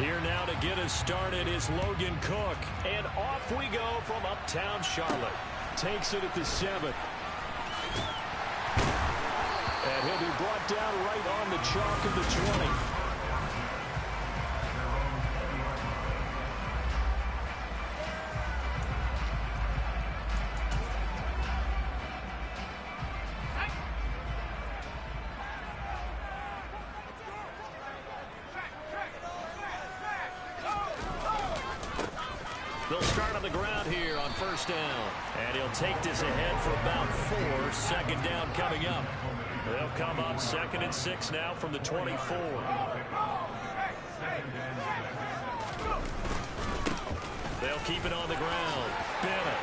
Here now to get us started is Logan Cook. And off we go from uptown Charlotte. Takes it at the 7. And he'll be brought down right on the chalk of the 20. They'll start on the ground here on first down. And he'll take this ahead for about 4. Second down coming up. They'll come up 2nd and 6 now from the 24. They'll keep it on the ground. Bennett.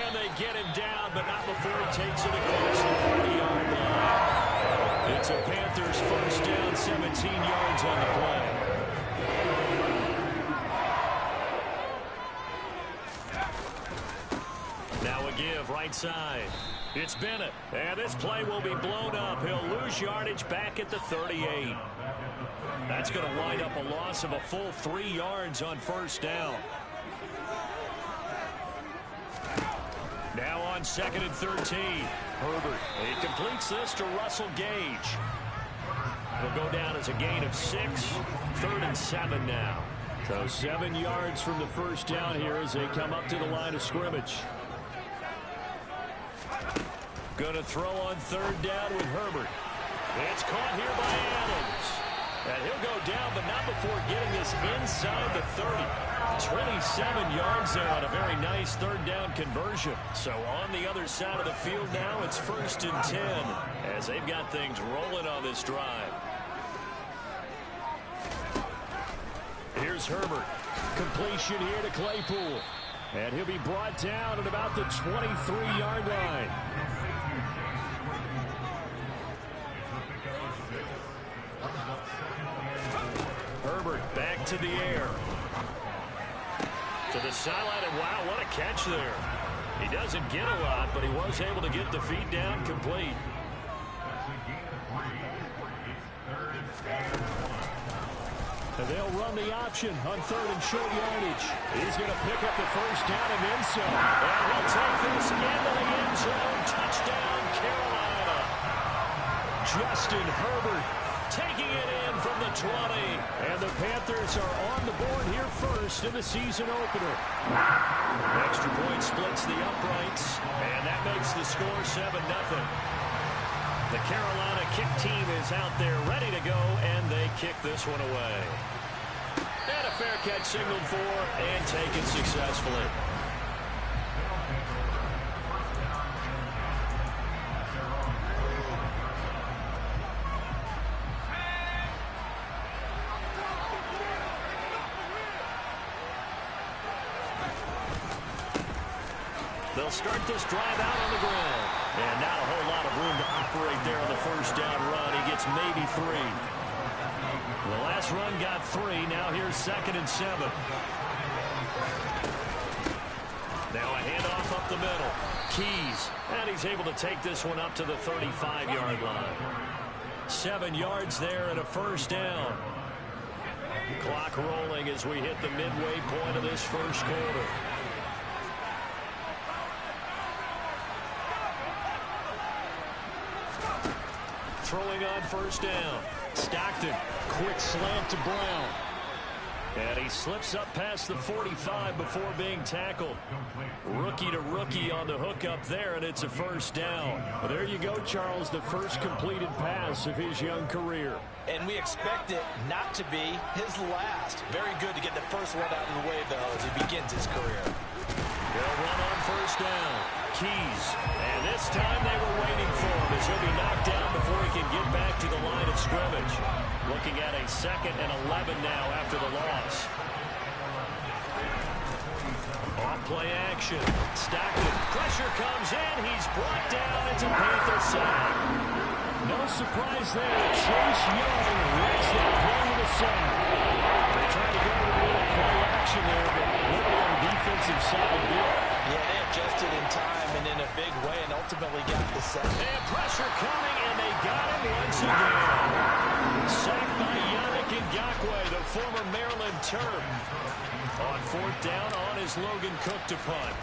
And they get him down, but not before he takes it across the 40-yard line. It's a Panthers first down, 17 yards on the play. Now a give right side. It's Bennett, and this play will be blown up. He'll lose yardage back at the 38. That's going to wind up a loss of a full 3 yards on first down. Now on 2nd and 13. Herbert, he completes this to Russell Gage. He'll go down as a gain of 6. 3rd and 7 now. So 7 yards from the first down here as they come up to the line of scrimmage. Going to throw on 3rd down with Herbert. It's caught here by Adams. And he'll go down, but not before getting this inside the 30. 27 yards there on a very nice 3rd down conversion. So on the other side of the field now, it's 1st and 10 as they've got things rolling on this drive. Here's Herbert. Completion here to Claypool. And he'll be brought down at about the 23-yard line. Herbert back to the air. To the sideline, and wow, what a catch there. He doesn't get a lot, but he was able to get the feet down complete. And they'll run the option on 3rd and short yardage. He's going to pick up the first down and then some. And he'll take this into the end zone. Touchdown, Carolina. Justin Herbert taking it in from the 20. And the Panthers are on the board here first in the season opener. Extra point splits the uprights. And that makes the score 7-0. The Carolina kick team is out there ready to go, and they kick this one away. And a fair catch signaled for and taken successfully. They'll start this drive out on the ground. And not a whole lot of room to operate there on the first down run. He gets maybe 3. The last run got 3. Now here's 2nd and 7. Now a handoff up the middle. Keys. And he's able to take this one up to the 35-yard line. 7 yards there and a first down. Clock rolling as we hit the midway point of this first quarter. Throwing on first down. Stockton, quick slant to Brown. And he slips up past the 45 before being tackled. Rookie to rookie on the hook up there, and it's a first down. Well, there you go, Charles, the first completed pass of his young career. And we expect it not to be his last. Very good to get the first one out of the way, though, as he begins his career. They'll run on first down. Keys. And this time they were waiting for him as he'll be knocked down before he can get back to the line of scrimmage. Looking at a 2nd and 11 now after the loss. Off play action. Stockton. Pressure comes in. He's brought down. It's a Panther sack. No surprise there. Chase Young lets that play with a sack. They tried to go with a little play action there, but nobody on the defensive side did. Yeah, they adjusted in time and in a big way and ultimately got the sack. And pressure coming, and they got him once again. Sacked by Young Yannick Ngakoue, the former Maryland Terp, on fourth down on his Logan Cook to punt.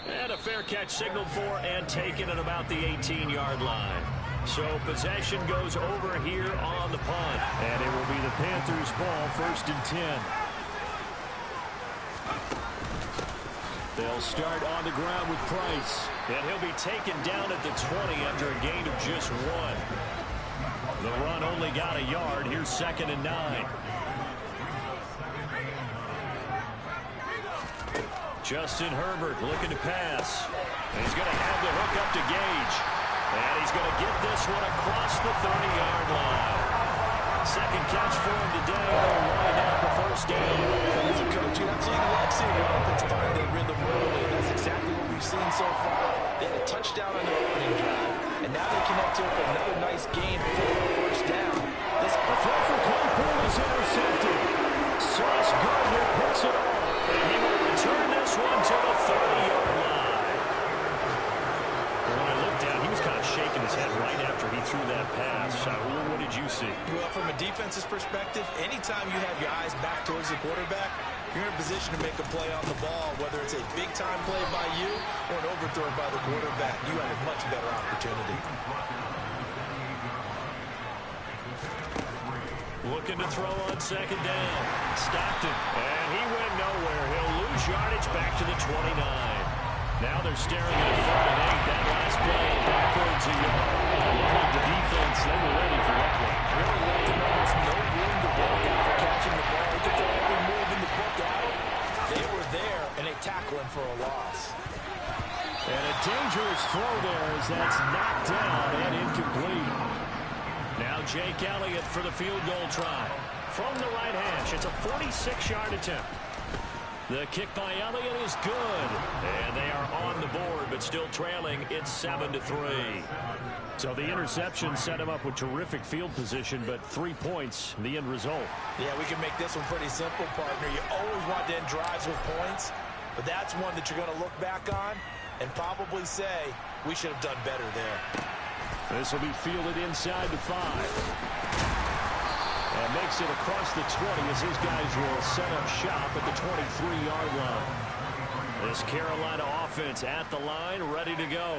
And a fair catch signaled for and taken at about the 18-yard line. So possession goes over here on the punt. And it will be the Panthers' ball, 1st and 10. They'll start on the ground with Price. And he'll be taken down at the 20 after a gain of just 1. The run only got a yard. Here's 2nd and 9. Justin Herbert looking to pass. And he's going to have the hook up to Gage. And he's going to get this one across the 30-yard line. Second catch for him today. They'll line out the 1st down. As a coach, you absolutely love seeing your offense find their rhythm early. That's exactly what we've seen so far. They had a touchdown on the opening drive. And now they connect to it for another nice gain for the 1st down. This throw for Claypool is intercepted. Sauce Gardner picks it up. And he will return this one to the 30-yard line. When I looked down, he was kind of shaking his head right after he threw that pass. What did you see? Well, from a defense's perspective, anytime you have your eyes back towards the quarterback, you're in a position to make a play on the ball, whether it's a big-time play by you or an overthrow by the quarterback. You have a much better opportunity. Looking to throw on 2nd down. Stockton. And he went nowhere. He'll lose yardage back to the 29. Now they're staring at 3rd and 8. That last play backwards a yard. Looked like the defense, they were ready for that one. Really left him almost no room to walk after catching the ball. He could throw every move in the book out. They were there, and they tackle him for a loss. And a dangerous throw there as that's knocked down and incomplete. Now Jake Elliott for the field goal try. From the right hash, it's a 46-yard attempt. The kick by Elliott is good. And they are on the board, but still trailing. It's 7-3. So the interception set him up with terrific field position, but 3 points, the end result. Yeah, we can make this one pretty simple, partner. You always want to end drives with points, but that's one that you're going to look back on and probably say, we should have done better there. This will be fielded inside the 5. And makes it across the 20 as his guys will set up shop at the 23-yard line. This Carolina offense at the line, ready to go.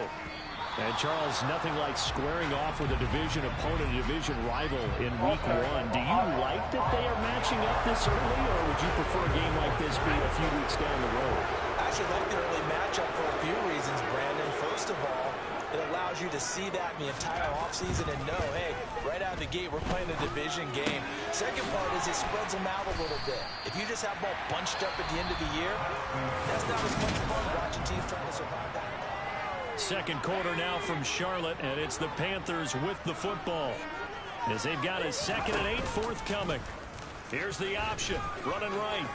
And, Charles, nothing like squaring off with a division opponent, a division rival in Week 1. Do you like that they are matching up this early, or would you prefer a game like this be a few weeks down the road? I actually like the early matchup for a few reasons, Brandon. First of all, it allows you to see that in the entire offseason and know, hey, right out of the gate, we're playing a division game. Second part is it spreads them out a little bit. If you just have them all bunched up at the end of the year, that's not as much fun watching teams trying to survive that. Second quarter now from Charlotte, and it's the Panthers with the football as they've got a 2nd and 8 forthcoming. Here's the option, running right.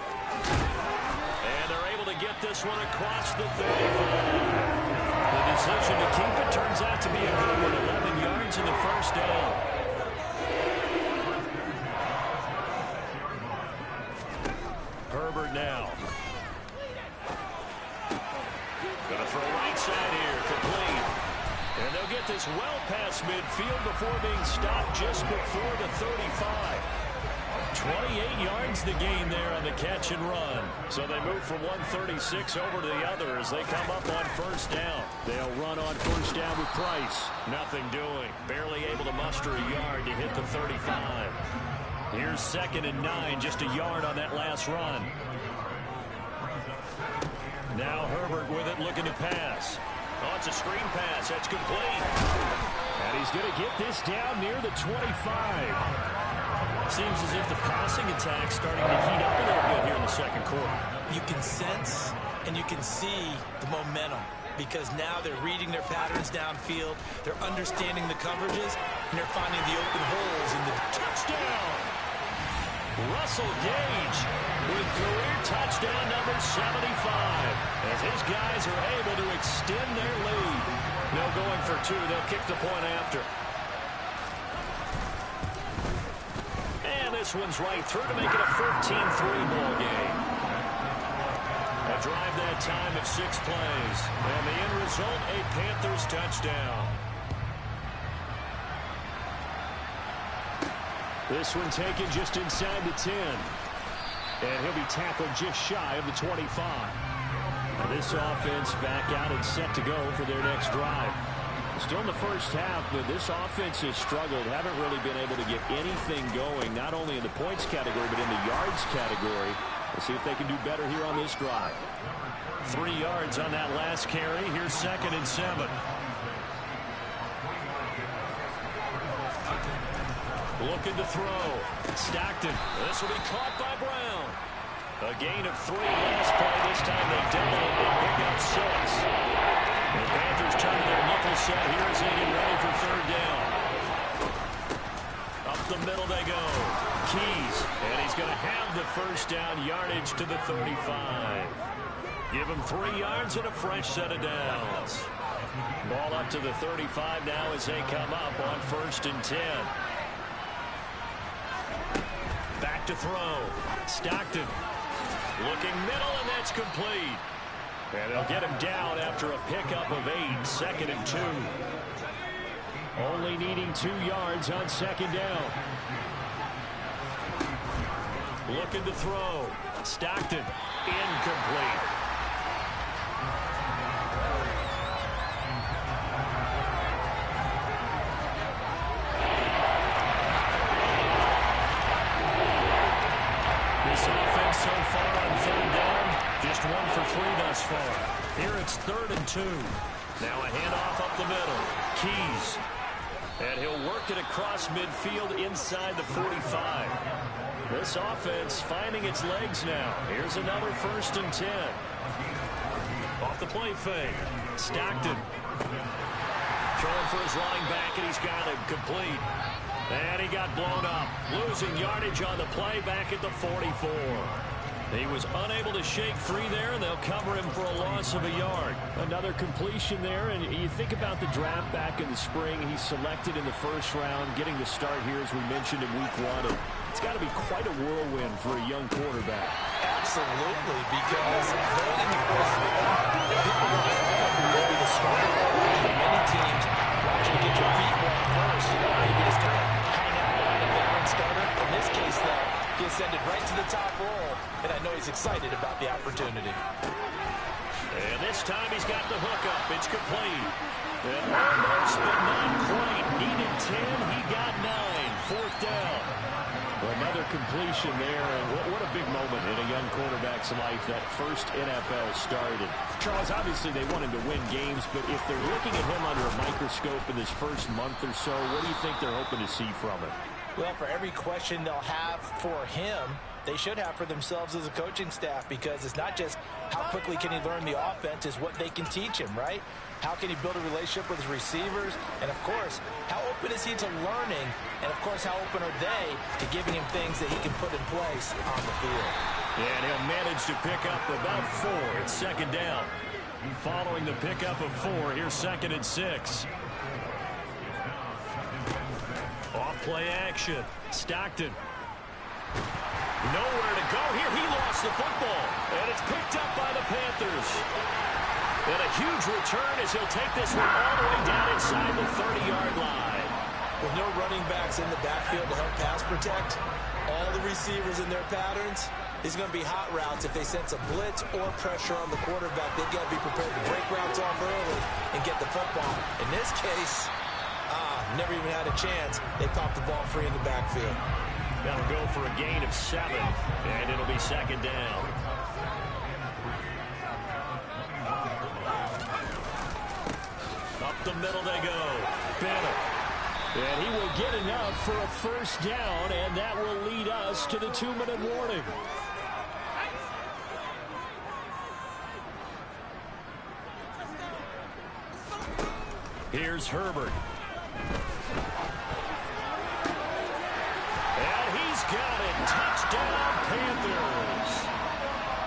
And they're able to get this one across the 35. The decision to keep it turns out to be a good one, 11 yards in the 1st down. Herbert now. Going to throw right side here, complete. And they'll get this well past midfield before being stopped just before the 35. 28 yards the gain there on the catch and run. So they move from 136 over to the other as they come up on 1st down. They'll run on 1st down with Price. Nothing doing. Barely able to muster a yard to hit the 35. Here's 2nd and 9, just a yard on that last run. Now Herbert with it, looking to pass. Oh, it's a screen pass. That's complete. And he's going to get this down near the 25. Seems as if the passing attack's starting to heat up a little bit here in the 2nd quarter. You can sense and you can see the momentum because now they're reading their patterns downfield, they're understanding the coverages, and they're finding the open holes in the touchdown. Russell Gage with career touchdown number 75 as his guys are able to extend their lead. No going for 2. They'll kick the point after. This one's right through to make it a 14-3 ball game. A drive that time of 6 plays. And the end result, a Panthers touchdown. This one taken just inside the 10. And he'll be tackled just shy of the 25. Now this offense back out and set to go for their next drive. Still in the first half, but this offense has struggled. Haven't really been able to get anything going, not only in the points category, but in the yards category. We'll see if they can do better here on this drive. 3 yards on that last carry. Here's 2nd and 7. Looking to throw. Stockton. This will be caught by Brown. A gain of 3 last play. This time they double and pick up 6. The Panthers turn to their nickel set here as they get ready for 3rd down. Up the middle they go. Keys. And he's going to have the 1st down, yardage to the 35. Give him 3 yards and a fresh set of downs. Ball up to the 35 now as they come up on 1st and 10. Back to throw. Stockton. Looking middle, and that's complete. And they'll get him down after a pickup of 8. 2nd and 2. Only needing 2 yards on 2nd down. Looking to throw. Stockton. Incomplete. This offense so far on 3rd down, just 1 for 3 thus far. Here it's 3rd and 2. Now a handoff up the middle. Keys. And he'll work it across midfield inside the 45. This offense finding its legs now. Here's another 1st and 10. Off the play fake. Stockton. Throwing for his running back, and he's got it complete. And he got blown up. Losing yardage on the play back at the 44. He was unable to shake free there, and they'll cover him for a loss of a yard. Another completion there, and you think about the draft back in the spring. He's selected in the 1st round, getting the start here, as we mentioned, in week 1. And it's got to be quite a whirlwind for a young quarterback. Absolutely, because going in the 1st round, people will be the starter. Many teams want you to get your feet wet first. You know, maybe just kind of hang out behind a veteran starter. In this case, though, he ascended right to the top roll, and I know he's excited about the opportunity. And this time he's got the hookup. It's complete. And almost, but not quite. Needed 10. He got 9. 4th down. Another completion there, and what a big moment in a young quarterback's life, that first NFL start. And Charles, obviously they want him to win games, but if they're looking at him under a microscope in this first month or so, what do you think they're hoping to see from him? Well, for every question they'll have for him, they should have for themselves as a coaching staff, because it's not just how quickly can he learn the offense, it's what they can teach him, right? How can he build a relationship with his receivers? And, of course, how open is he to learning? And, of course, how open are they to giving him things that he can put in place on the field? Yeah, and he'll manage to pick up about 4. It's 2nd down. Following the pickup of 4, here's 2nd and 6. Off play action. Stockton. Nowhere to go here. He lost the football. And it's picked up by the Panthers. And a huge return as he'll take this one all the way down inside the 30-yard line. With no running backs in the backfield to help pass protect, all the receivers in their patterns, these are going to be hot routes. If they sense a blitz or pressure on the quarterback, they've got to be prepared to break routes off early and get the football. In this case, never even had a chance. They popped the ball free in the backfield. That'll go for a gain of 7, and it'll be 2nd down. Up the middle they go. Bennett. And he will get enough for a 1st down, and that will lead us to the 2-minute warning. Here's Herbert. And he's got it. Touchdown, Panthers.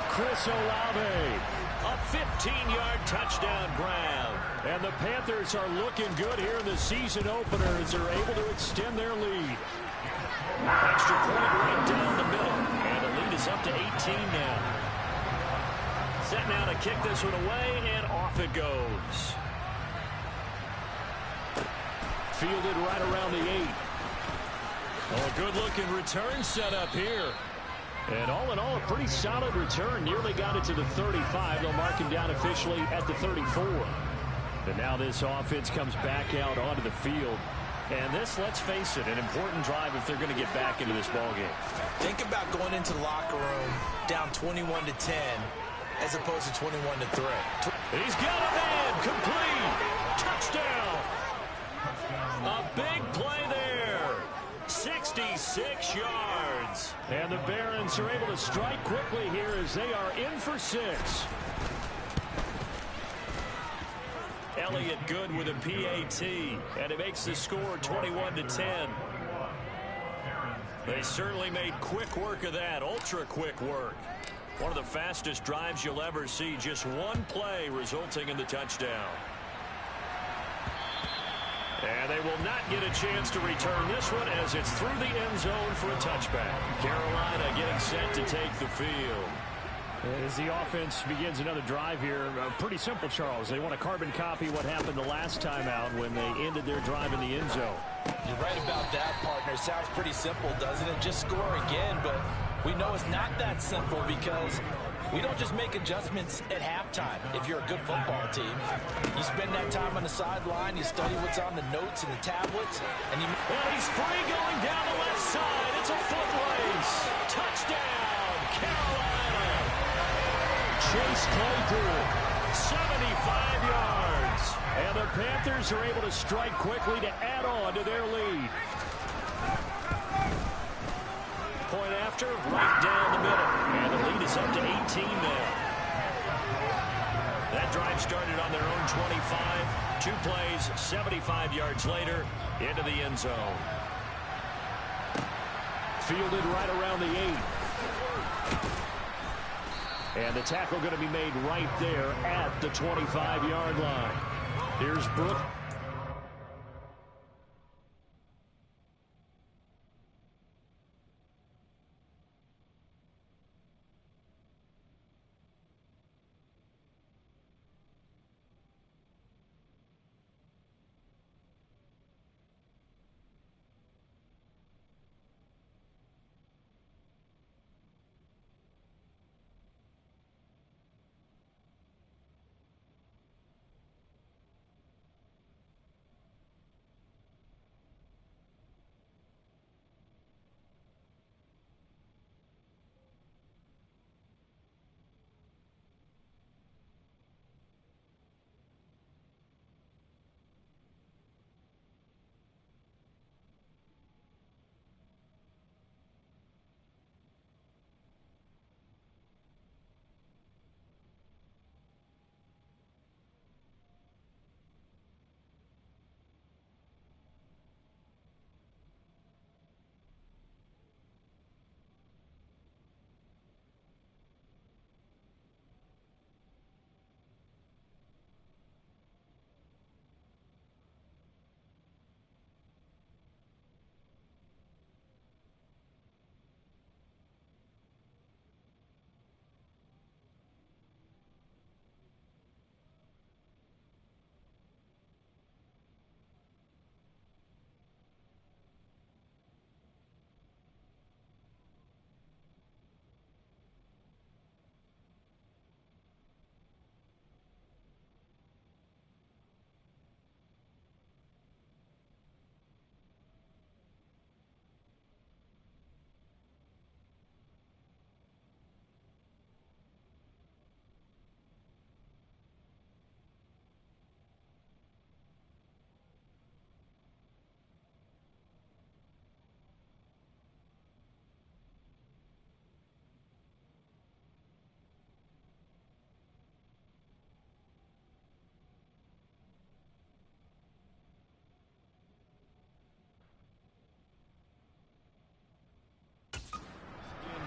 Chris Olave. A 15-yard touchdown grab. And the Panthers are looking good here in the season opener as they're able to extend their lead. Extra point right down the middle. And the lead is up to 18 now. Set now to kick this one away, and off it goes. Fielded right around the 8. Oh, a good-looking return set up here. And all in all, a pretty solid return. Nearly got it to the 35. They'll mark him down officially at the 34. And now this offense comes back out onto the field. And this, let's face it, an important drive if they're going to get back into this ballgame. Think about going into the locker room down 21-10 as opposed to 21-3. He's got a man. Complete. Touchdown. A big play there. 66 yards. And the Barons are able to strike quickly here as they are in for 6. Elliott good with a PAT, and it makes the score 21-10. They certainly made quick work of that, ultra-quick work. One of the fastest drives you'll ever see, just one play resulting in the touchdown. And they will not get a chance to return this one as it's through the end zone for a touchback. Carolina getting set to take the field. As the offense begins another drive here, pretty simple, Charles. They want to carbon copy what happened the last time out when they ended their drive in the end zone. You're right about that, partner. Sounds pretty simple, doesn't it? Just score again, but we know it's not that simple because we don't just make adjustments at halftime. If you're a good football team, you spend that time on the sideline, you study what's on the notes and the tablets, and you... Well, he's free going down the left side. It's a foot race. Touchdown, Carolina. Chase Claypool, 75 yards. And the Panthers are able to strike quickly to add on to their lead. Point after, right down the middle. And the lead is up to 18 now. That drive started on their own 25. 2 plays, 75 yards later, into the end zone. Fielded right around the 8. And the tackle going to be made right there at the 25-yard line. Here's Brooks.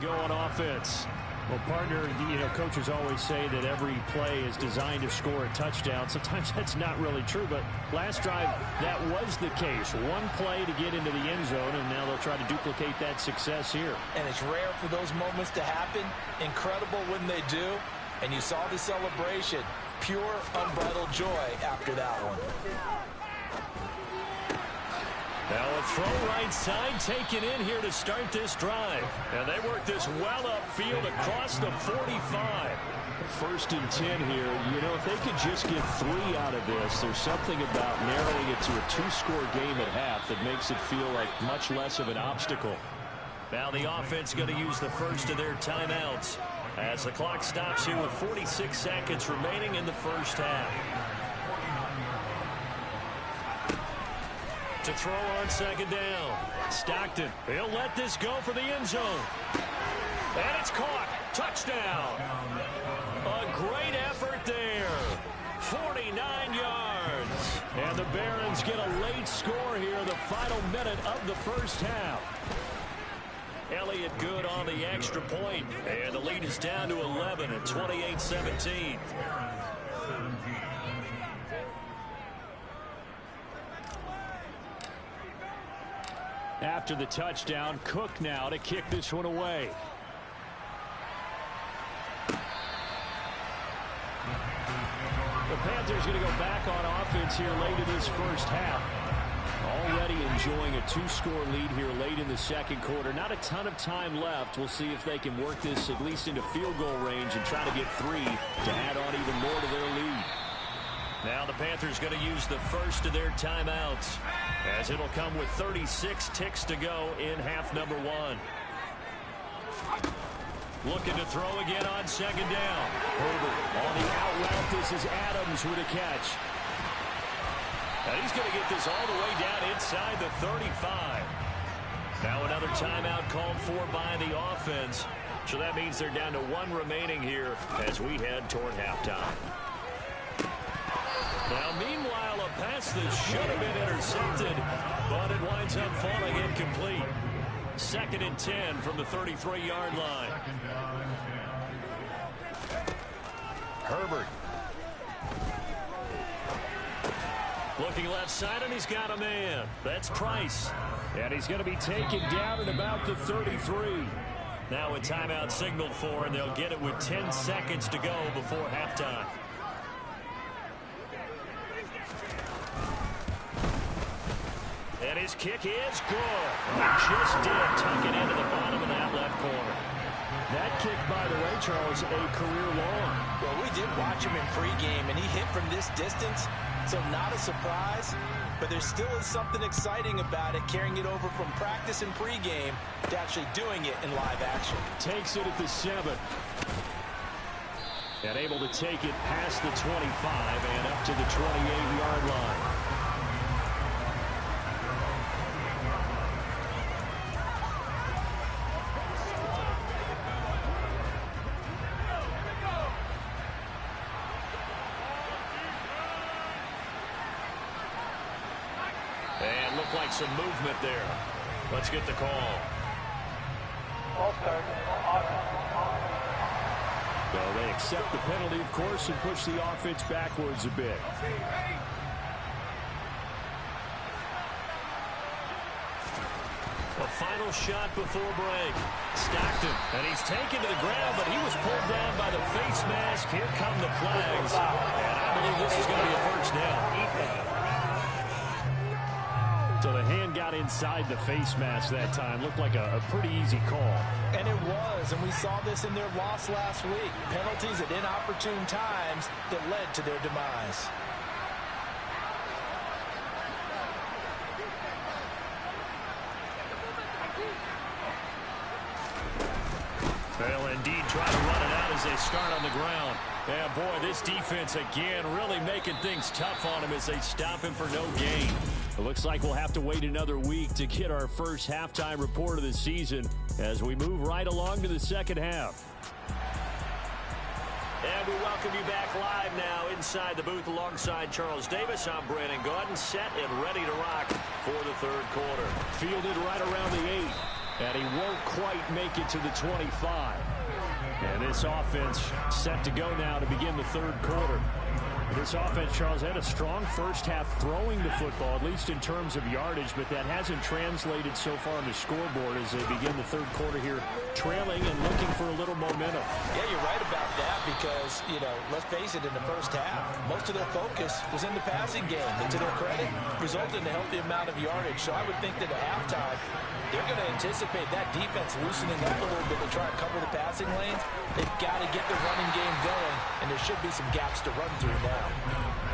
Go on offense. Well, partner, coaches always say that every play is designed to score a touchdown. Sometimes that's not really true, but last drive, that was the case. One play to get into the end zone, and now they'll try to duplicate that success here. And it's rare for those moments to happen. Incredible when they do. And you saw the celebration. Pure, unbridled joy after that one. Now a throw right side taken in here to start this drive. And they work this well upfield across the 45. 1st and 10 here. You know, if they could just get 3 out of this, there's something about narrowing it to a 2-score game at half that makes it feel like much less of an obstacle. Now the offense going to use the first of their timeouts as the clock stops here with 46 seconds remaining in the first half. To throw on 2nd down. Stockton, he'll let this go for the end zone. And it's caught. Touchdown. A great effort there. 49 yards. And the Barons get a late score here in the final minute of the first half. Elliott good on the extra point. And the lead is down to 11 at 28-17. After the touchdown, Cook now to kick this one away. The Panthers going to go back on offense here late in this first half. Already enjoying a 2-score lead here late in the second quarter. Not a ton of time left. We'll see if they can work this at least into field goal range and try to get 3 to add on even more to their lead. Now the Panthers going to use the first of their timeouts, as it'll come with 36 ticks to go in half number 1. Looking to throw again on 2nd down. Herbert on the out route. This is Adams with a catch. And he's going to get this all the way down inside the 35. Now another timeout called for by the offense. So that means they're down to 1 remaining here as we head toward halftime. Now, meanwhile, a pass that should have been intercepted, but it winds up falling incomplete. 2nd and 10 from the 33-yard line. Herbert. Looking left side, and he's got a man. That's Price. And he's going to be taken down at about the 33. Now a timeout signaled for, and they'll get it with 10 seconds to go before halftime. And his kick is good. He just did tuck it into the bottom of that left corner. That kick, by the way, Charles, a career long. Well, we did watch him in pregame, and he hit from this distance, so not a surprise. But there still is something exciting about it, carrying it over from practice and pregame to actually doing it in live action. Takes it at the 7. And able to take it past the 25 and up to the 28-yard line. And looked like some movement there. Let's get the call. So they accept the penalty, of course, and push the offense backwards a bit. A final shot before break. Stockton, and he's taken to the ground, but he was pulled down by the face mask. Here come the flags. And I believe this is going to be a first down. So the hand got inside the face mask that time. Looked like a pretty easy call. And it was, and we saw this in their loss last week. Penalties at inopportune times that led to their demise. They'll indeed try to run it out as they start on the ground. Yeah, boy, this defense again really making things tough on him as they stop him for no gain. It looks like we'll have to wait another week to get our first halftime report of the season as we move right along to the second half. And we welcome you back live now inside the booth alongside Charles Davis. I'm Brandon Gaudin, set and ready to rock for the third quarter. Fielded right around the 8, and he won't quite make it to the 25. And this offense set to go now to begin the third quarter. This offense, Charles, had a strong first half throwing the football, at least in terms of yardage, but that hasn't translated so far on the scoreboard as they begin the third quarter here, trailing and looking for a little momentum. Yeah, you're right about that because, let's face it, in the first half, most of their focus was in the passing game. And to their credit, resulted in a healthy amount of yardage. So I would think that at halftime, they're going to anticipate that defense loosening up a little bit to try and cover the passing lanes. They've got to get the running game going, and there should be some gaps to run through now.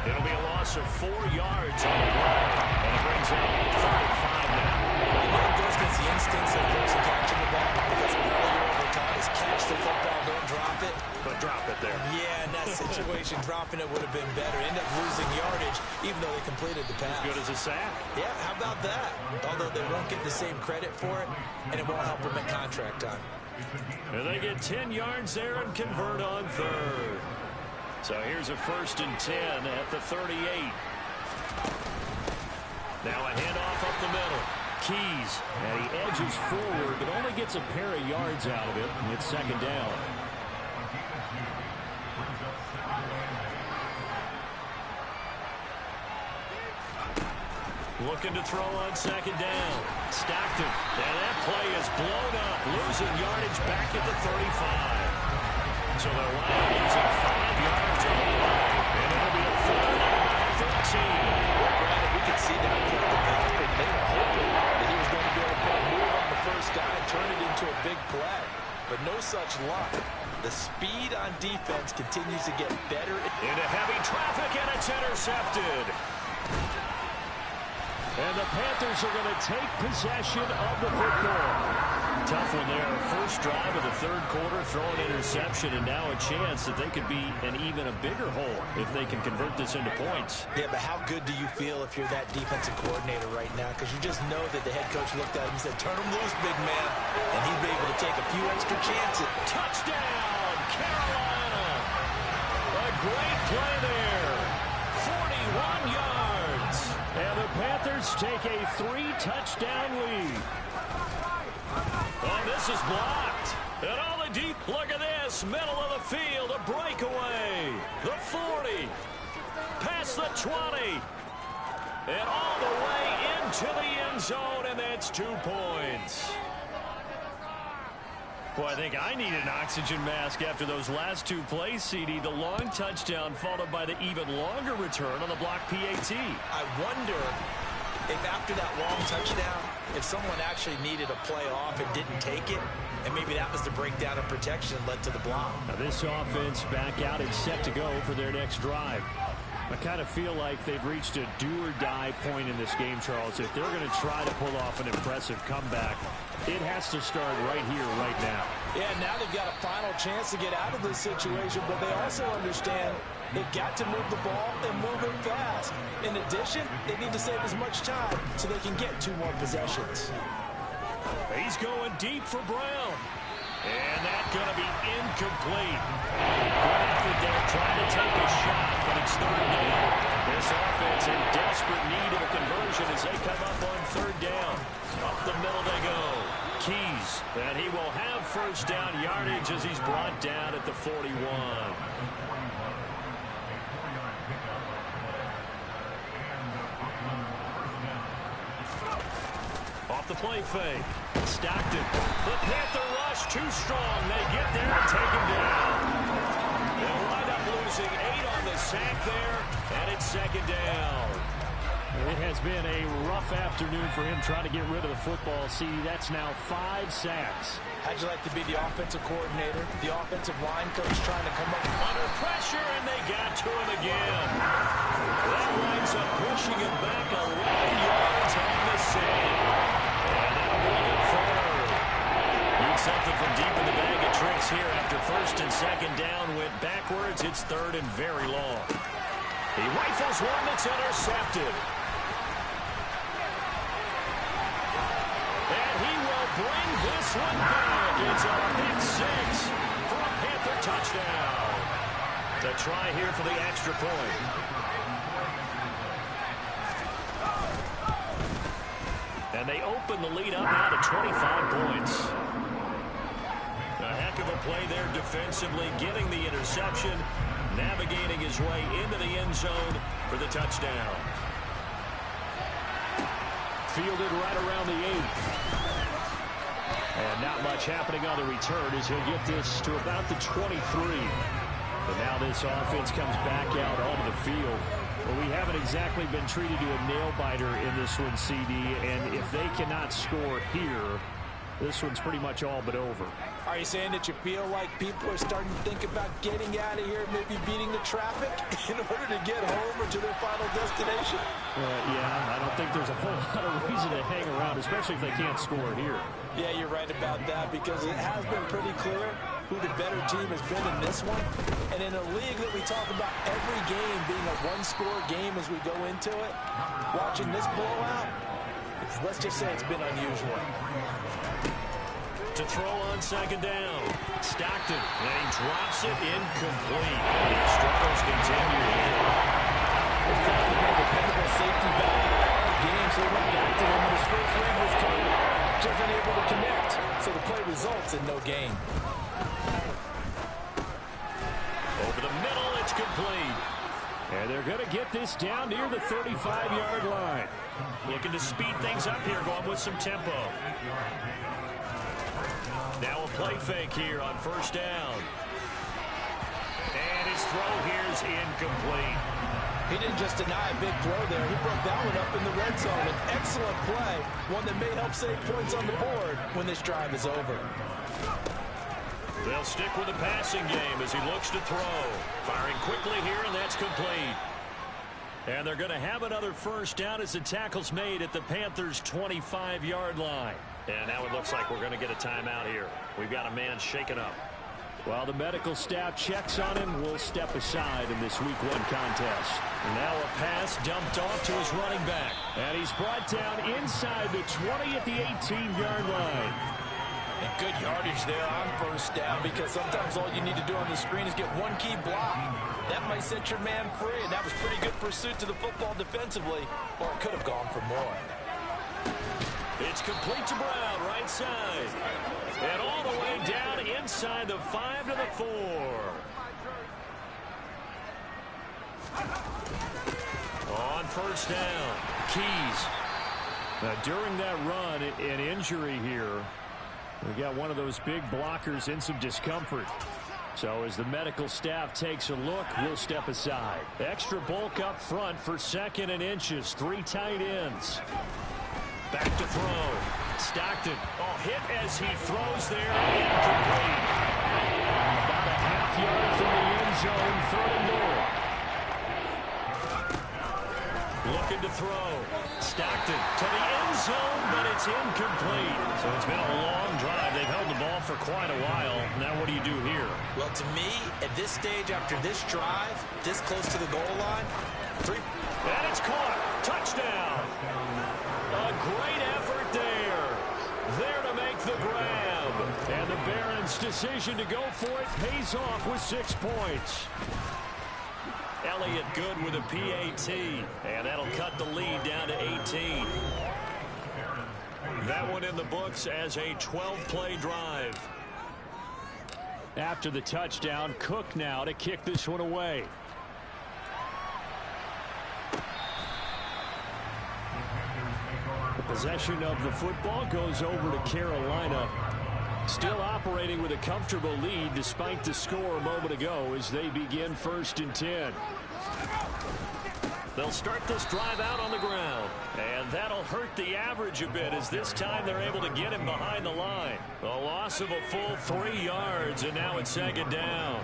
It'll be a loss of 4 yards on the play, and it brings out 35 now. You know, it goes against the instincts of the person catching the ball because all you're ever taught is catch the football, don't drop it. But drop it there. Yeah, in that situation, dropping it would have been better. End up losing yardage, even though they completed the pass. As good as a sack. Yeah, how about that? Although they won't get the same credit for it, and it won't help them at contract time. And they get 10 yards there and convert on third. So here's a 1st and 10 at the 38. Now a handoff up the middle. Keys, and he edges forward, but only gets a pair of yards out of it, and it's 2nd down. Looking to throw on 2nd down. Stockton, and that play is blown up, losing yardage back at the 35. So they're losing 5 yards on the play, and it'll be a 3rd and 13. Well, Brandon, we could see that play developing. They were hoping that he was going to be able to put a move on the first guy and turn it into a big play. But no such luck. The speed on defense continues to get better. Into heavy traffic, and it's intercepted. And the Panthers are going to take possession of the football. Tough one there. First drive of the third quarter, throwing interception, and now a chance that they could be an even a bigger hole if they can convert this into points. Yeah, but how good do you feel if you're that defensive coordinator right now? Because you just know that the head coach looked at him and said, turn him loose, big man. And he'd be able to take a few extra chances. Touchdown, Carolina. A great play there. 41 yards. And the Panthers take a 3-touchdown lead. Oh, this is blocked. And all the deep, look at this, middle of the field, a breakaway. The 40, past the 20, and all the way into the end zone, and that's 2 points. Boy, I think I need an oxygen mask after those last 2 plays, CD. The long touchdown followed by the even longer return on the block PAT. I wonder if after that long touchdown, if someone actually needed a play off and didn't take it, and maybe that was the breakdown of protection that led to the block. Now this offense back out and set to go for their next drive. I kind of feel like they've reached a do-or-die point in this game, Charles. If they're going to try to pull off an impressive comeback, it has to start right here, right now. Yeah, now they've got a final chance to get out of this situation, but they also understand they've got to move the ball and move it fast. In addition, they need to save as much time so they can get 2 more possessions. He's going deep for Brown. And that's going to be incomplete. Good effort there, trying to take a shot, but it's 3rd down. This offense in desperate need of a conversion as they come up on 3rd down. Up the middle they go. Keys, and he will have 1st down yardage as he's brought down at the 41. Off the play fake. Stockton. The Panther rush too strong. They get there and take him down. They'll wind up losing 8 on the sack there, and it's 2nd down. It has been a rough afternoon for him trying to get rid of the football. See, that's now 5 sacks. How'd you like to be the offensive coordinator, the offensive line coach trying to come up under pressure, and they got to him again. That winds up pushing him back 11 yards on the save. And that'll bring him forward. Need something from deep in the bag of tricks here after 1st and 2nd down. Went backwards. It's 3rd and very long. He rifles one that's intercepted. And he will bring this one back. It's a pick 6 for a Panther touchdown. To try here for the extra point. And they open the lead up now to 25 points. A heck of a play there defensively, getting the interception. navigating his way into the end zone for the touchdown. Fielded right around the 8. And not much happening on the return as he'll get this to about the 23. But now this offense comes back out onto the field. Well, we haven't exactly been treated to a nail-biter in this one, CD. And if they cannot score here, this one's pretty much all but over. Are you saying that you feel like people are starting to think about getting out of here, maybe beating the traffic in order to get home or to their final destination? Yeah, I don't think there's a whole lot of reason to hang around, especially if they can't score here. Yeah, you're right about that because it has been pretty clear who the better team has been in this one. And in a league that we talk about every game being a one-score game as we go into it, watching this blowout, let's just say it's been unusual. To throw on second down. Stockton, and he drops it incomplete. The struggles continue here. It's kind of a dependable safety valve game, so he went back to him when his first read was caught. Just unable to connect, so the play results in no gain. Over the middle, it's complete. And they're going to get this down near the 35-yard line. Looking to speed things up here, going with some tempo. Now a play fake here on first down. And his throw here is incomplete. He didn't just deny a big throw there. He broke that one up in the red zone. An excellent play, one that may help save points on the board when this drive is over. They'll stick with the passing game as he looks to throw. Firing quickly here, and that's complete. And they're going to have another first down as the tackle's made at the Panthers' 25-yard line. And now it looks like we're going to get a timeout here. We've got a man shaken up. While the medical staff checks on him, we'll step aside in this Week 1 contest. And now a pass dumped off to his running back. And he's brought down inside the 20 at the 18-yard line. And good yardage there on first down because sometimes all you need to do on the screen is get one key block. That might set your man free, and that was pretty good pursuit to the football defensively, or it could have gone for more. It's complete to Brown, right side. And all the way down inside the 5 to the 4. On first down, Keys. Now, during that run, an injury here. We got one of those big blockers in some discomfort. So as the medical staff takes a look, we'll step aside. Extra bulk up front for 2nd and inches. 3 tight ends. Back to throw. Stockton. Oh, hit as he throws there. Incomplete. About a half yard from the end zone. 3rd and goal. Looking to throw. Stockton to the end zone, but it's incomplete. So it's been a long drive. They've held the ball for quite a while. Now what do you do here? Well, to me, at this stage after this drive, this close to the goal line, 3. And it's caught. Touchdown. A great effort there. There to make the grab. And the Barons' decision to go for it pays off with 6 points. Elliott good with a PAT. And that'll cut the lead down to 18. That one in the books as a 12-play drive. After the touchdown, Cook now to kick this one away. The possession of the football goes over to Carolina. Still operating with a comfortable lead despite the score a moment ago as they begin 1st and 10. They'll start this drive out on the ground. And that'll hurt the average a bit as this time they're able to get him behind the line. A loss of a full 3 yards, and now it's 2nd down.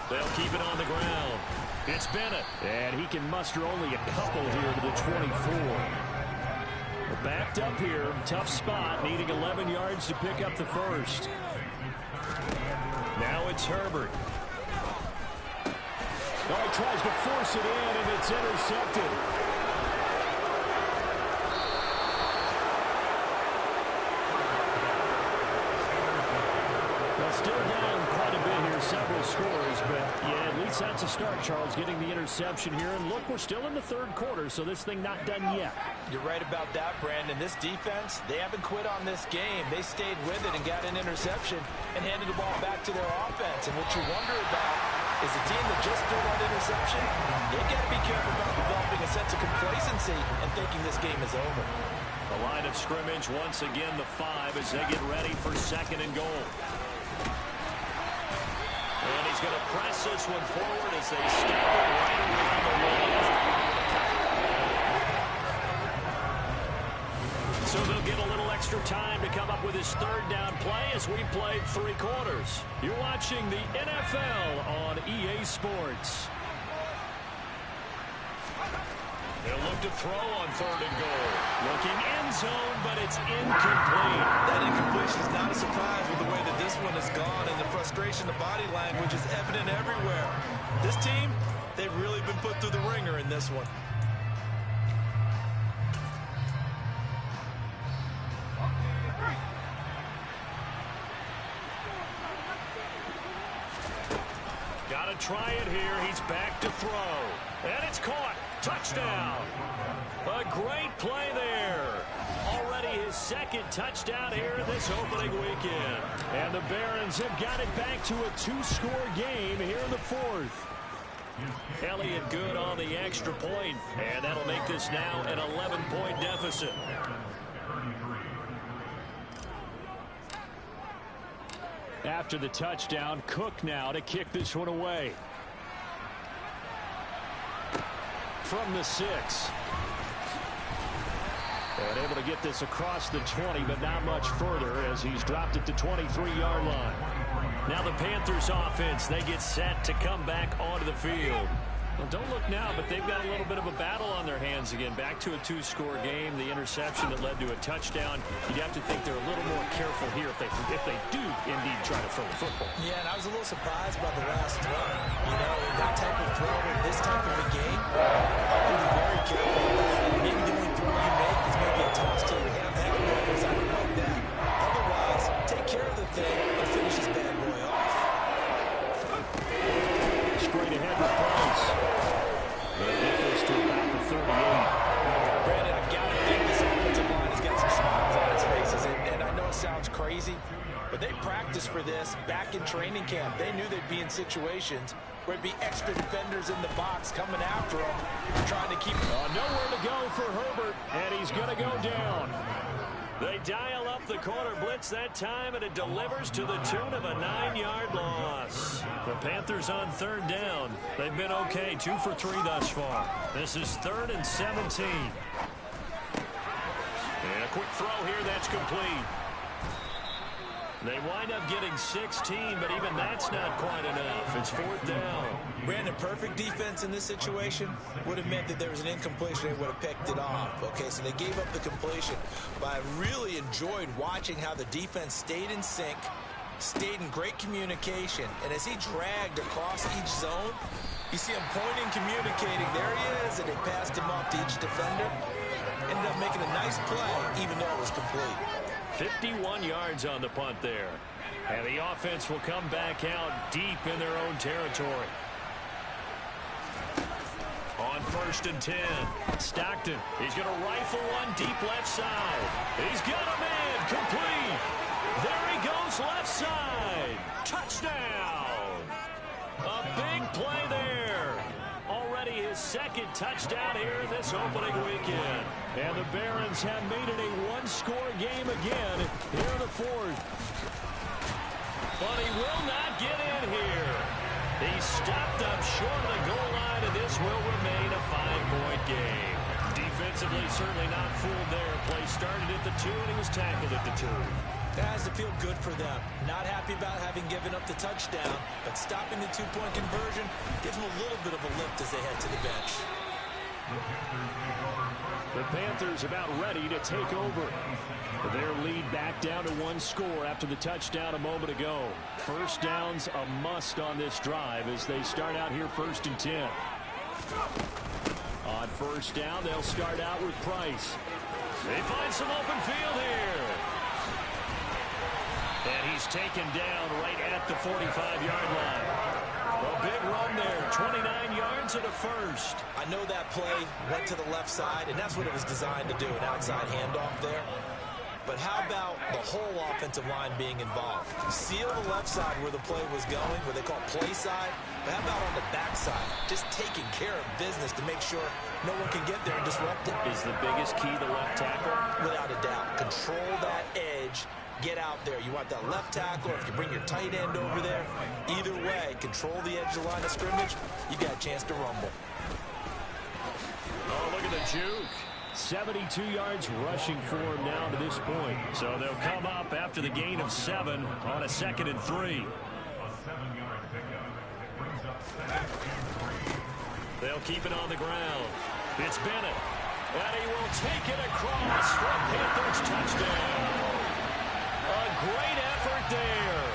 They'll keep it on the ground. It's Bennett, and he can muster only a couple here to the 24. Backed up here, tough spot, needing 11 yards to pick up the first. Now it's Herbert. Oh, he tries to force it in, and it's intercepted. Well, still down quite a bit here, several scores, but yeah, at least offense had to start, Charles, getting the interception here. And look, we're still in the third quarter, so this thing not done yet. You're right about that, Brandon. This defense, they haven't quit on this game. They stayed with it and got an interception and handed the ball back to their offense. And what you wonder about is the team that just threw that interception, they've got to be careful about developing a sense of complacency and thinking this game is over. The line of scrimmage, once again, the 5 as they get ready for second and goal. And he's going to press this one forward as they step it right around the wall. So they'll get a little extra time to come up with his third down play as we played 3 quarters. You're watching the NFL on EA Sports. They'll look to throw on third and goal. Looking end zone, but it's incomplete. That incompletion is not a surprise with the way that this one has gone, and the frustration, the body language is evident everywhere. This team, they've really been put through the ringer in this one. Got to try it here. He's back to throw. And it's caught. Touchdown. A great play there. Already his second touchdown here this opening weekend. And the Barons have got it back to a 2-score game here in the 4th. Elliott good on the extra point. And that'll make this now an 11-point deficit. After the touchdown, Cook now to kick this one away. From the 6. And able to get this across the 20, but not much further as he's dropped it to 23-yard line. Now the Panthers offense, they get set to come back onto the field. Well, don't look now, but they've got a little bit of a battle on their hands again. Back to a 2-score game. The interception that led to a touchdown. You'd have to think they're a little more careful here if they do indeed try to throw the football. Yeah, and I was a little surprised by the last throw. You know, that type of throw in this type of a game, I would be very careful about it. Maybe the only throw you make is maybe a toss to your hand. Heck, I would like that. Otherwise, take care of the thing and finish this bad boy off. Straight ahead with Price. They'll get this to about the 38. Brandon, I've got to think this offensive line has got some smiles on its faces. And I know it sounds crazy, but they practiced for this back in training camp. They knew they'd be in situations where it'd be extra defenders in the box coming after them, trying to keep nowhere to go for Herbert, and he's going to go down. They dial up the corner blitz that time, and it delivers to the tune of a 9-yard loss. The Panthers on third down. They've been okay, 2 for 3 thus far. This is 3rd and 17. And a quick throw here, that's complete. They wind up getting 16, but even that's not quite enough. It's 4th down. Brandon, perfect defense in this situation would have meant that there was an incompletion. They would have picked it off. Okay, so they gave up the completion. But I really enjoyed watching how the defense stayed in sync, stayed in great communication. And as he dragged across each zone, you see him pointing, communicating. There he is, and they passed him off to each defender. Ended up making a nice play, even though it was complete. 51 yards on the punt there. And the offense will come back out deep in their own territory. On 1st and 10, Stockton. He's going to rifle one deep left side. He's got a man complete. There he goes left side. Touchdown. A big play there. Already his 2nd touchdown here this opening weekend. And the Barons have made it a 1-score game again here in the 4th. But he will not get in here. He stopped up short of the goal line, and this will remain a 5-point game. Defensively, certainly not fooled there. Play started at the 2, and he was tackled at the 2. That has to feel good for them. Not happy about having given up the touchdown, but stopping the 2-point conversion gives them a little bit of a lift as they head to the bench. The Panthers about ready to take over. Their lead back down to 1 score after the touchdown a moment ago. First down's a must on this drive as they start out here 1st and 10. On 1st down, they'll start out with Price. They find some open field here. And he's taken down right at the 45-yard line. A big run there. 29 yards and a first. I know that play went to the left side, and that's what it was designed to do, an outside handoff there. But how about the whole offensive line being involved? Seal the left side where the play was going, where they call play side. But how about on the back side? Just taking care of business to make sure no one can get there and disrupt it. Is the biggest key the left tackle? Without a doubt. Control that edge. Get out there. You want that left tackle, or if you bring your tight end over there. Either way, control the edge of the line of scrimmage. You got a chance to rumble. Oh, look at the juke. 72 yards rushing for him now to this point. So they'll come up after the gain of 7 on a 2nd and 3. They'll keep it on the ground. It's Bennett. And he will take it across for a Panthers touchdown. A great effort there.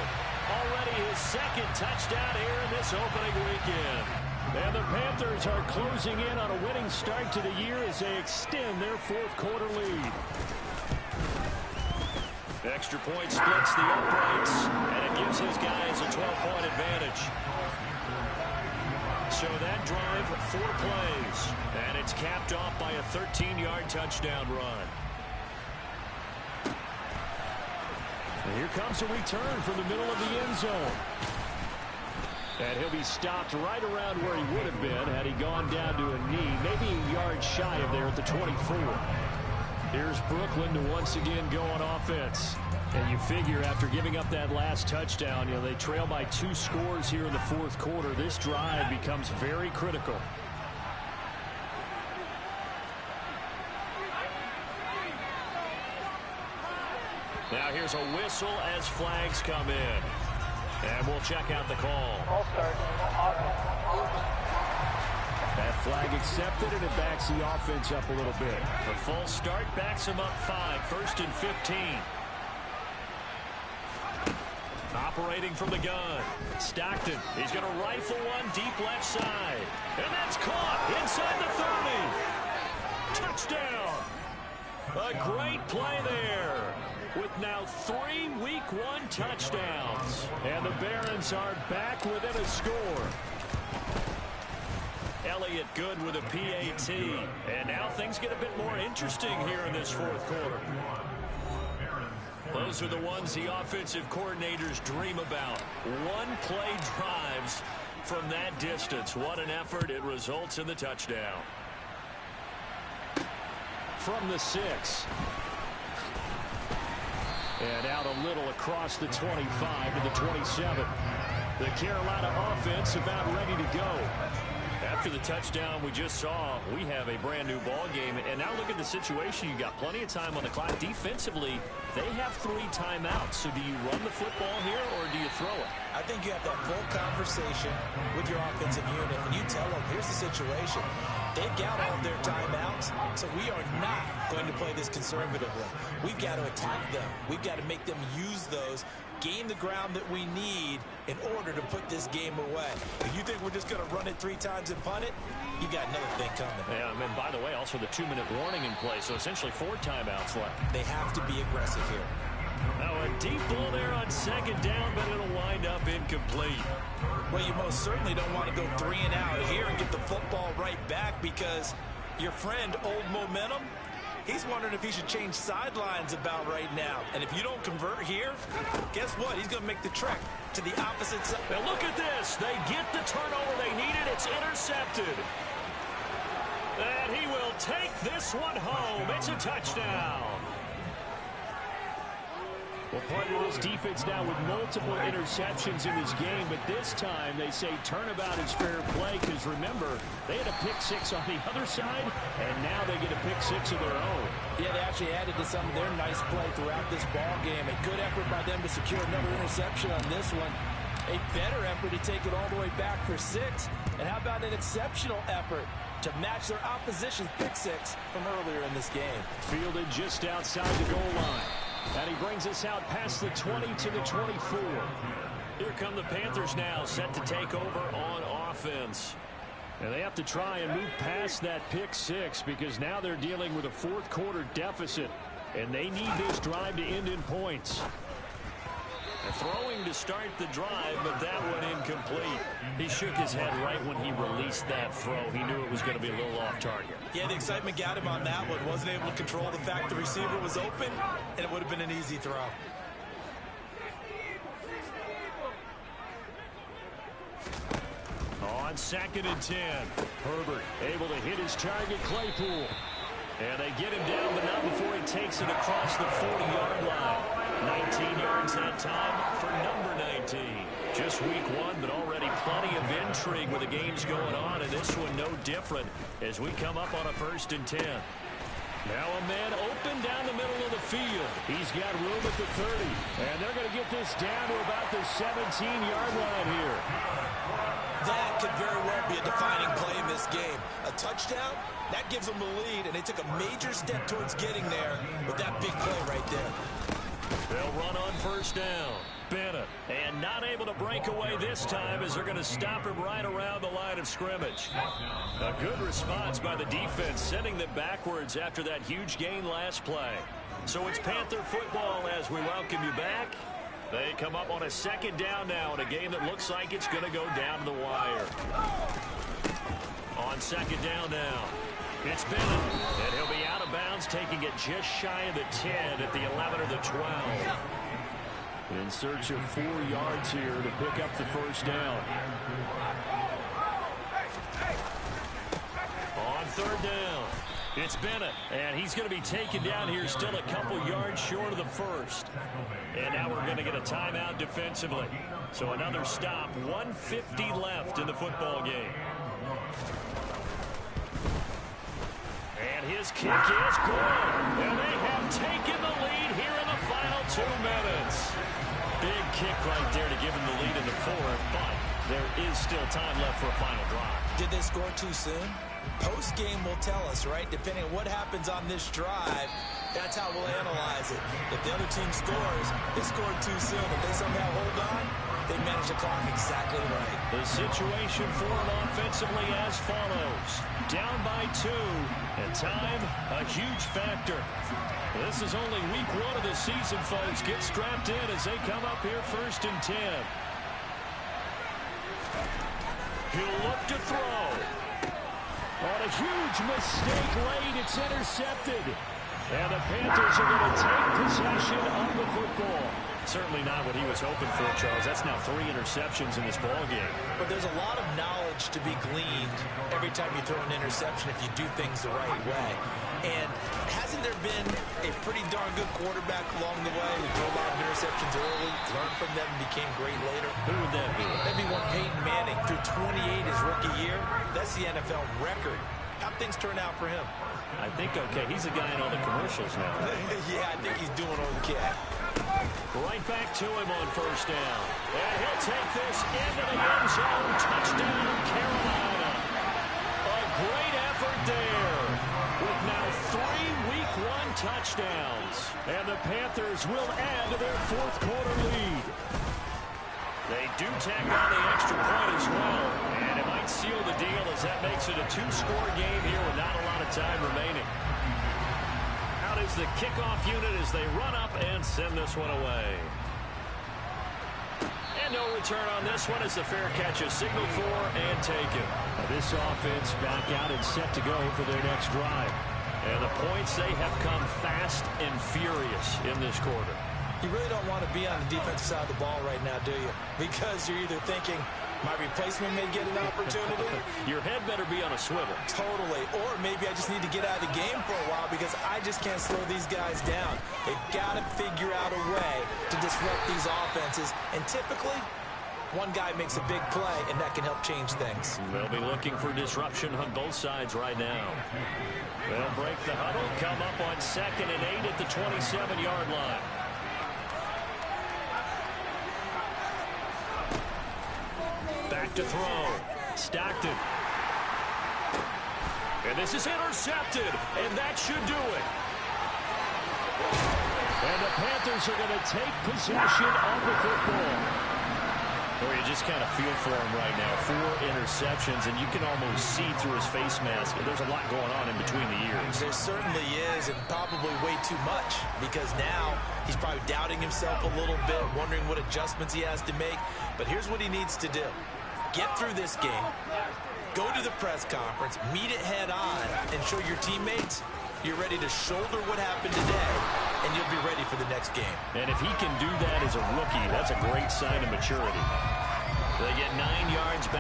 Already his 2nd touchdown here in this opening weekend. And the Panthers are closing in on a winning start to the year as they extend their 4th quarter lead. Extra point splits the uprights, and it gives his guys a 12-point advantage. So that drive, 4 plays, and it's capped off by a 13-yard touchdown run. And here comes a return from the middle of the end zone. And he'll be stopped right around where he would have been had he gone down to a knee, maybe a yard shy of there at the 24. Here's Brooklyn to once again go on offense. And you figure after giving up that last touchdown, they trail by 2 scores here in the 4th quarter. This drive becomes very critical. Now here's a whistle as flags come in. And we'll check out the call. That flag accepted, and it backs the offense up a little bit. The full start backs him up 5, 1st and 15. Operating from the gun. Stockton. He's going to rifle one deep left side. And that's caught inside the 30. Touchdown. A great play there. With now 3 Week 1 touchdowns. And the Barons are back within a score. Elliott good with a PAT. And now things get a bit more interesting here in this 4th quarter. Those are the ones the offensive coordinators dream about. One-play drives from that distance. What an effort. It results in the touchdown. From the 6. And out a little across the 25 to the 27. The Carolina offense about ready to go. After the touchdown we just saw, we have a brand new ball game. And now look at the situation. You got plenty of time on the clock. Defensively, they have 3 timeouts. So do you run the football here or do you throw it? I think you have that full conversation with your offensive unit, and you tell them, here's the situation. They've got all their timeouts, so we are not going to play this conservatively. We've got to attack them. We've got to make them use those, gain the ground that we need in order to put this game away. If you think we're just going to run it 3 times and punt it, you got another thing coming. Yeah, and by the way, also the 2-minute warning in play, so essentially 4 timeouts left. They have to be aggressive here. Now a deep ball there on 2nd down, but it'll wind up incomplete. Well, you most certainly don't want to go 3 and out here and get the football right back, because your friend, Old Momentum, he's wondering if he should change sidelines about right now. And if you don't convert here, guess what? He's going to make the trek to the opposite side. Now look at this. They get the turnover they needed. It's intercepted. And he will take this one home. It's a touchdown. Well, part of this defense now with multiple interceptions in this game, but this time they say turnabout is fair play because, remember, they had a pick-6 on the other side, and now they get a pick-6 of their own. Yeah, they actually added to some of their nice play throughout this ball game. A good effort by them to secure another interception on this one. A better effort to take it all the way back for 6. And how about an exceptional effort to match their opposition's pick-6 from earlier in this game? Fielded just outside the goal line. And he brings us out past the 20 to the 24. Here come the Panthers now, set to take over on offense. And they have to try and move past that pick-6 because now they're dealing with a 4th quarter deficit. And they need this drive to end in points. They're throwing to start the drive, but that one incomplete. He shook his head right when he released that throw. He knew it was going to be a little off target. Yeah, the excitement got him on that one. Wasn't able to control the fact the receiver was open, and it would have been an easy throw. On 2nd and 10, Herbert able to hit his target, Claypool. And they get him down, but not before he takes it across the 40-yard line. 19 yards that time for number 19. Just week 1, but already plenty of intrigue with the games going on, and this one no different as we come up on a 1st and 10. Now a man open down the middle of the field. He's got room at the 30, and they're going to get this down to about the 17-yard line here. That could very well be a defining play in this game. A touchdown, that gives them the lead, and they took a major step towards getting there with that big play right there. They'll run on 1st down. Bennett, and not able to break away this time as they're going to stop him right around the line of scrimmage. A good response by the defense, sending them backwards after that huge gain last play. So it's Panther football as we welcome you back. They come up on a 2nd down now in a game that looks like it's going to go down to the wire. On 2nd down now, it's Bennett, and he'll be out of bounds, taking it just shy of the 10 at the 11 or the 12. In search of 4 yards here to pick up the 1st down. On 3rd down, it's Bennett, and he's going to be taken down here still a couple yards short of the 1st. And now we're going to get a timeout defensively. So another stop, 1:50 left in the football game. And his kick is good. And they have taken the lead here in the final 2 minutes. Big kick right there to give him the lead in the 4th, but there is still time left for a final drive. Did they score too soon? Post-game will tell us, right? Depending on what happens on this drive, that's how we'll analyze it. If the other team scores, they scored too soon. If they somehow hold on, they manage the clock exactly right. The situation for them offensively as follows. Down by 2, and time, a huge factor. This is only week 1 of the season, folks. Get strapped in as they come up here 1st and 10. He'll look to throw. On a huge mistake late, it's intercepted. And the Panthers are going to take possession of the football. Certainly not what he was hoping for, Charles. That's now 3 interceptions in this ball game. But there's a lot of knowledge to be gleaned every time you throw an interception if you do things the right way. And hasn't there been a pretty darn good quarterback along the way who threw a lot of interceptions early, learned from them, and became great later? Who would that be? That'd be one Peyton Manning. Threw 28 his rookie year. That's the NFL record. How'd things turn out for him? I think, okay, he's a guy in all the commercials now. Yeah, I think he's doing okay. Right back to him on 1st down. And he'll take this into the end zone. Touchdown, Carolina. A great effort there with now 3 week 1 touchdowns. And the Panthers will add to their 4th quarter lead. They do tack on the extra point as well. And it might seal the deal as that makes it a 2-score game here with not a lot of time remaining. Out is the kickoff unit as they run up and send this one away. And no return on this one as the fair catch is signaled for and taken. This offense back out and set to go for their next drive. And the points, they have come fast and furious in this quarter. You really don't want to be on the defensive side of the ball right now, do you? Because you're either thinking, my replacement may get an opportunity. Your head better be on a swivel. Totally. Or maybe I just need to get out of the game for a while because I just can't slow these guys down. They've got to figure out a way to disrupt these offenses. And typically, one guy makes a big play, and that can help change things. They'll be looking for disruption on both sides right now. They'll break the huddle, come up on 2nd and 8 at the 27-yard line. Back to throw. Stockton. And this is intercepted, and that should do it. And the Panthers are going to take possession of the football. Or you just kind of feel for him right now. 4 interceptions, and you can almost see through his face mask. There's a lot going on in between the ears. There certainly is, and probably way too much, because now he's probably doubting himself a little bit, wondering what adjustments he has to make. But here's what he needs to do. Get through this game, go to the press conference, meet it head on, and show your teammates you're ready to shoulder what happened today, and you'll be ready for the next game. And if he can do that as a rookie, that's a great sign of maturity. They get 9 yards back.